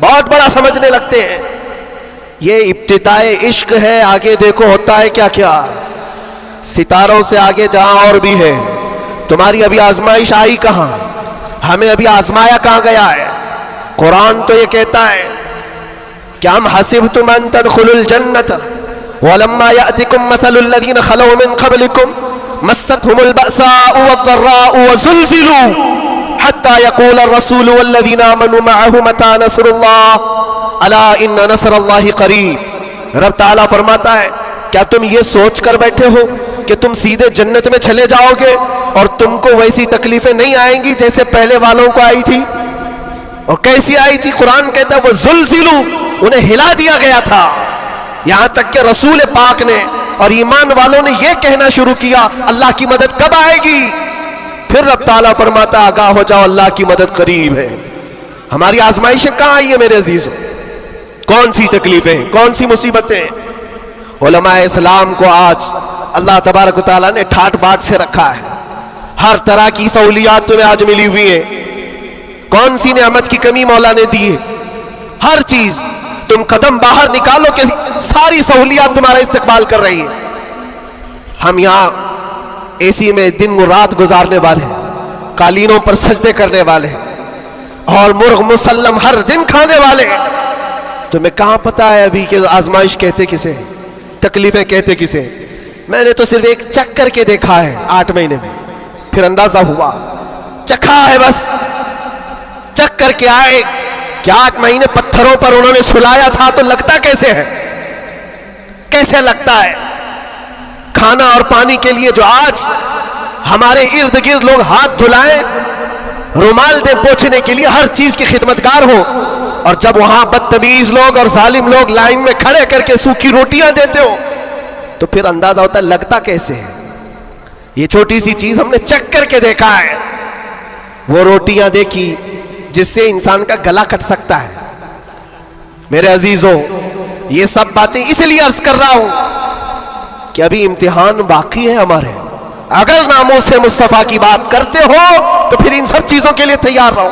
بہت بڑا سمجھنے لگتے ہیں. یہ ابتدائے عشق ہے، آگے دیکھو ہوتا ہے کیا کیا. ستاروں سے آگے جہاں اور بھی ہے. تمہاری ابھی آزمائش آئی کہاں؟ ہمیں ابھی آزمایا کہاں گیا ہے؟ قرآن تو یہ کہتا ہے کہ ہم حسبتم ان تدخلوا الجنۃ ولما یأتکم مثل الذین خلوا من قبلکم مستهم البأساء والضراء وزلزلوا حتى يقول الرسول والذین آمنوا معه متى نصر اللہ الا ان نصر اللہ قریب. رب تعالیٰ فرماتا ہے کیا تم یہ سوچ کر بیٹھے ہو کہ تم سیدھے جنت میں چلے جاؤ گے اور تم کو ویسی تکلیفیں نہیں آئیں گی جیسے پہلے والوں کو آئی تھی؟ اور کیسی آئی تھی؟ قرآن کہتا ہے وہ زلزلوا، انہیں ہلا دیا گیا تھا. یہاں تک کہ رسول پاک نے اور ایمان والوں نے یہ کہنا شروع کیا اللہ کی مدد کب آئے گی؟ پھر رب تعالیٰ فرماتا آگاہ ہو جاؤ اللہ کی مدد قریب ہے. ہماری آزمائشیں کہاں آئی ہیں میرے عزیزوں؟ کون سی تکلیفیں، کون سی مصیبتیں؟ علماء اسلام کو آج اللہ تبارک و تعالیٰ نے ٹھاٹ باٹ سے رکھا ہے. ہر طرح کی سہولیات تمہیں آج ملی ہوئی ہیں. کون سی نعمت کی کمی مولا نے دی ہے؟ ہر چیز. تم قدم باہر نکالو کہ ساری سہولیات تمہارا استقبال کر رہی ہے. ہم یہاں اے سی میں دن و رات گزارنے والے ہیں، قالینوں پر سجدے کرنے والے ہیں اور مرغ مسلم ہر دن کھانے والے ہیں. تمہیں کہاں پتا ہے ابھی کہ آزمائش کہتے کسے، تکلیفیں کہتے کسے؟ میں نے تو صرف ایک چک کر کے دیکھا ہے 8 مہینے میں، پھر اندازہ ہوا. چکھا ہے بس، چک کر کے آئے کہ 8 مہینے پتھروں پر انہوں نے سلایا تھا تو لگتا کیسے ہے؟ کیسے لگتا ہے؟ کھانا اور پانی کے لیے جو آج ہمارے ارد گرد لوگ ہاتھ دھلائیں، رومال دے پوچھنے کے لیے ہر چیز کی خدمتگار ہو، اور جب وہاں بدتمیز لوگ اور ظالم لوگ لائن میں کھڑے کر کے سوکھی روٹیاں دیتے ہو تو پھر اندازہ ہوتا ہے لگتا کیسے ہے. یہ چھوٹی سی چیز ہم نے چک کر کے دیکھا ہے. وہ روٹیاں دیکھی جس سے انسان کا گلا کٹ سکتا ہے. میرے عزیزوں، یہ سب باتیں اس لیے عرض کر رہا ہوں کہ ابھی امتحان باقی ہے ہمارے. اگر ناموس مصطفیٰ کی بات کرتے ہو تو پھر ان سب چیزوں کے لیے تیار رہو،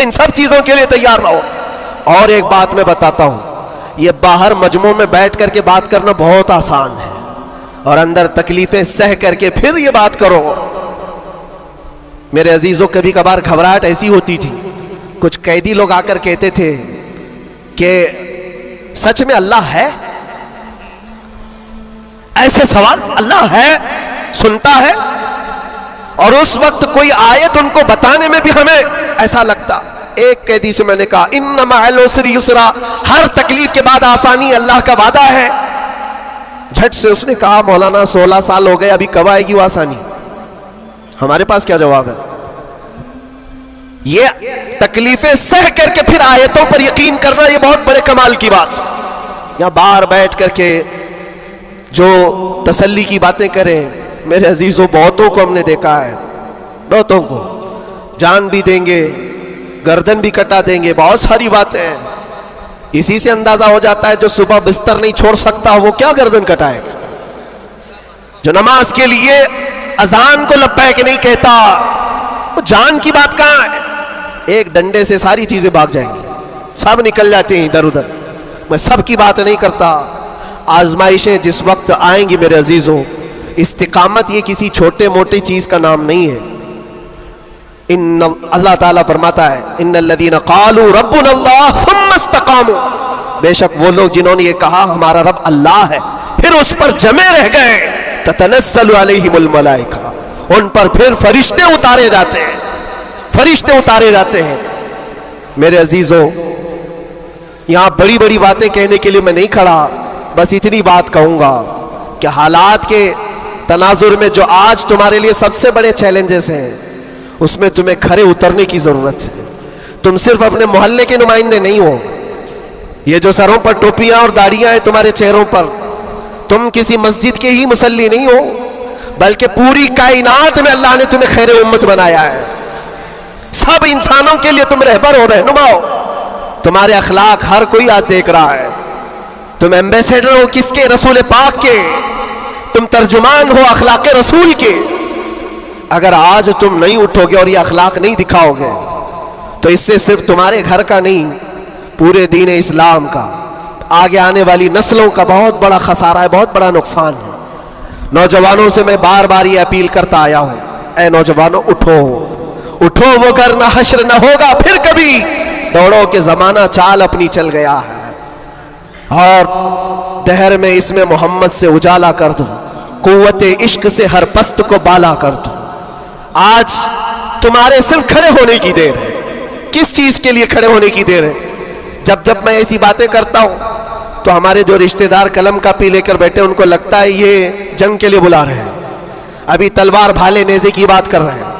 ان سب چیزوں کے لیے تیار رہو. اور ایک بات میں بتاتا ہوں، یہ باہر مجمع میں بیٹھ کر کے بات کرنا بہت آسان ہے، اور اندر تکلیفیں سہ کر کے پھر یہ بات کرو. میرے عزیزوں، کبھی کبھار گھبراہٹ ایسی ہوتی تھی، کچھ قیدی لوگ آ کر کہتے تھے کہ سچ میں اللہ ہے؟ ایسے سوال، اللہ ہے، سنتا ہے؟ اور اس وقت کوئی آیت ان کو بتانے میں بھی ہمیں ایسا لگتا. ایک قیدی سے میں نے کہا ان مع العسر یسرا، ہر تکلیف کے بعد آسانی اللہ کا وعدہ ہے. جھٹ سے اس نے کہا مولانا 16 سال ہو گئے، ابھی کب آئے گی وہ آسانی؟ ہمارے پاس کیا جواب ہے؟ یہ تکلیفیں سہ کر کے پھر آیتوں پر یقین کرنا، یہ بہت بڑے کمال کی بات. یہاں باہر بیٹھ کر کے جو تسلی کی باتیں کریں، میرے عزیزوں بہتوں کو ہم نے دیکھا ہے، بہتوں کو جان بھی دیں گے، گردن بھی کٹا دیں گے، بہت ساری باتیں ہیں. اسی سے اندازہ ہو جاتا ہے جو صبح بستر نہیں چھوڑ سکتا وہ کیا گردن کٹائے گا؟ جو نماز کے لیے اذان کو لبیک نہیں کہتا، وہ جان کی بات کہاں ہے؟ ایک ڈنڈے سے ساری چیزیں بھاگ جائیں گی، سب نکل جاتے ہیں ادھر ادھر. میں سب کی بات نہیں کرتا. آزمائشیں جس وقت آئیں گی میرے عزیزوں، استقامت یہ کسی چھوٹے موٹے چیز کا نام نہیں ہے. اللہ تعالیٰ فرماتا ہے ان الذین قالوا ربنا اللہ ثم استقاموا، بے شک وہ لوگ جنہوں نے یہ کہا ہمارا رب اللہ ہے، پھر اس پر جمے رہ گئے، تتنزل علیہم الملائکہ، ان پر پھر فرشتے اتارے جاتے ہیں، فرشتے اتارے جاتے ہیں. میرے عزیزوں، یہاں بڑی بڑی باتیں کہنے کے لیے میں نہیں کھڑا، بس اتنی بات کہوں گا کہ حالات کے تناظر میں جو آج تمہارے لیے سب سے بڑے چیلنجز ہیں، اس میں تمہیں کھڑے اترنے کی ضرورت ہے. تم صرف اپنے محلے کے نمائندے نہیں ہو. یہ جو سروں پر ٹوپیاں اور داڑیاں ہیں تمہارے چہروں پر، تم کسی مسجد کے ہی مصلی نہیں ہو، بلکہ پوری کائنات میں اللہ نے تمہیں خیر امت بنایا ہے. سب انسانوں کے لیے تم رہبر ہو، رہنما ہو. تمہارے اخلاق ہر کوئی آج دیکھ رہا ہے. تم ایمبیسیڈر ہو کس کے؟ رسول پاک کے. تم ترجمان ہو اخلاق رسول کے. اگر آج تم نہیں اٹھو گے اور یہ اخلاق نہیں دکھاؤ گے تو اس سے صرف تمہارے گھر کا نہیں، پورے دین اسلام کا، آگے آنے والی نسلوں کا بہت بڑا خسارہ ہے، بہت بڑا نقصان ہے۔ نوجوانوں سے میں بار بار یہ اپیل کرتا آیا ہوں، اے نوجوانوں اٹھو اٹھو، وہ گھر نہ حشر نہ ہوگا پھر کبھی، دوڑو کہ زمانہ چال اپنی چل گیا ہے، اور دہر میں اس میں محمد سے اجالا کر دو، قوت عشق سے ہر پست کو بالا کر دو۔ آج تمہارے صرف کھڑے ہونے کی دیر ہے۔ کس چیز کے لیے کھڑے ہونے کی دیر ہے؟ جب میں ایسی باتیں کرتا ہوں تو ہمارے جو رشتہ دار قلم کاپی لے کر بیٹھے ان کو لگتا ہے یہ جنگ کے لیے بلا رہے ہیں، ابھی تلوار بھالے نیزے کی بات کر رہے ہیں۔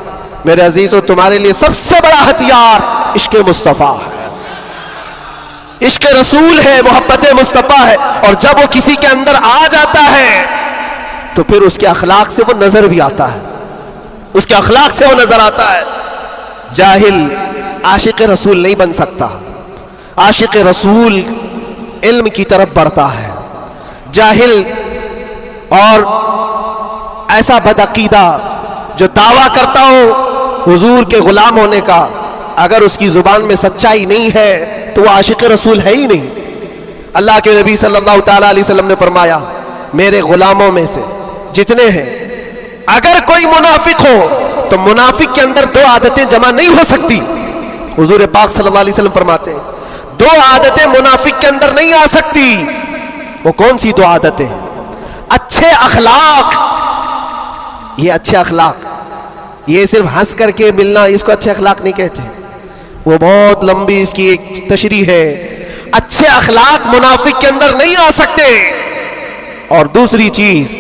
میرے عزیزو، تمہارے لیے سب سے بڑا ہتھیار عشق مصطفیٰ ہے، عشق رسول ہے، محبت مصطفیٰ ہے، اور جب وہ کسی کے اندر آ جاتا ہے تو پھر اس کے اخلاق سے وہ نظر بھی آتا ہے، اس کے اخلاق سے وہ نظر آتا ہے۔ جاہل عاشق رسول نہیں بن سکتا، عاشق رسول علم کی طرف بڑھتا ہے۔ جاہل اور ایسا بدعقیدہ جو دعویٰ کرتا ہو حضور کے غلام ہونے کا، اگر اس کی زبان میں سچائی نہیں ہے تو وہ عاشق رسول ہے ہی نہیں۔ اللہ کے نبی صلی اللہ تعالیٰ علیہ وسلم نے فرمایا، میرے غلاموں میں سے جتنے ہیں اگر کوئی منافق ہو تو منافق کے اندر دو عادتیں جمع نہیں ہو سکتی۔ حضور پاک صلی اللہ علیہ وسلم فرماتے ہیں دو عادتیں منافق کے اندر نہیں آ سکتی۔ وہ کون سی دو عادتیں؟ اچھے اخلاق۔ یہ اچھے اخلاق، یہ صرف ہنس کر کے ملنا، اس کو اچھے اخلاق نہیں کہتے، وہ بہت لمبی اس کی ایک تشریح ہے۔ اچھے اخلاق منافق کے اندر نہیں آ سکتے۔ اور دوسری چیز،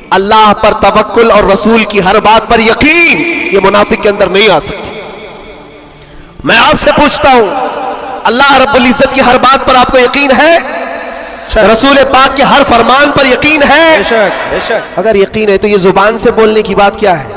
اللہ پر توکل اور رسول کی ہر بات پر یقین، یہ منافق کے اندر نہیں آ سکتی۔ میں آپ سے پوچھتا ہوں، اللہ رب العزت کی ہر بات پر آپ کو یقین ہے؟ رسول پاک کے ہر فرمان پر یقین ہے؟ بے شک بے شک۔ اگر یقین ہے تو یہ زبان سے بولنے کی بات کیا ہے؟